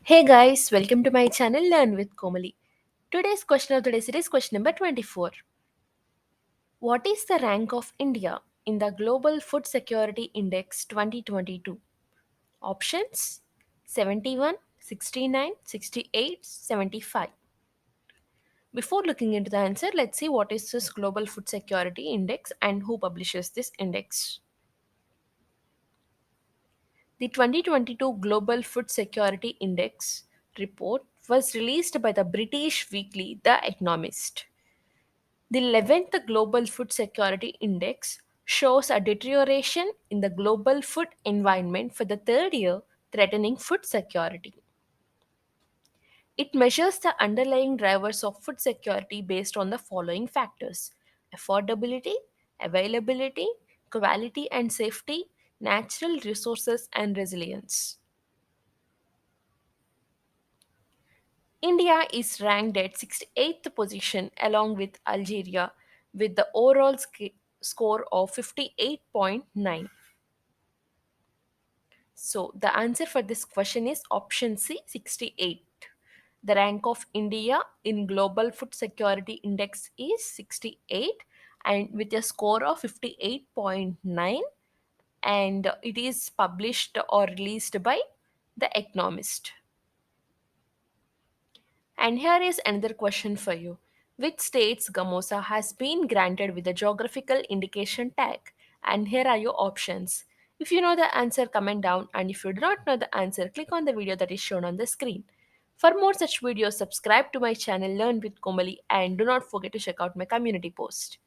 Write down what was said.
Hey guys, welcome to my channel Learn with Komali. Today's question of the day series question number 24. What is the rank of India in the Global Food Security Index 2022? Options 71, 69, 68, 75. Before looking into the answer, let's see what is this Global Food Security Index and who publishes this index. The 2022 Global Food Security Index report was released by the British weekly The Economist. The 11th Global Food Security Index shows a deterioration in the global food environment for the third year, threatening food security. It measures the underlying drivers of food security based on the following factors: affordability, availability, quality and safety, natural resources, and resilience. India is ranked at 68th position along with Algeria with the overall score of 58.9. So the answer for this question is option C, 68. The rank of India in Global Food Security Index is 68 and with a score of 58.9, and it is published or released by The Economist. And here is another question for you. Which state's Gamosa has been granted with a geographical indication tag? And here are your options. If you know the answer, comment down, and if you do not know the answer, click on the video that is shown on the screen. For more such videos, subscribe to my channel Learn with Komali and do not forget to check out my community post.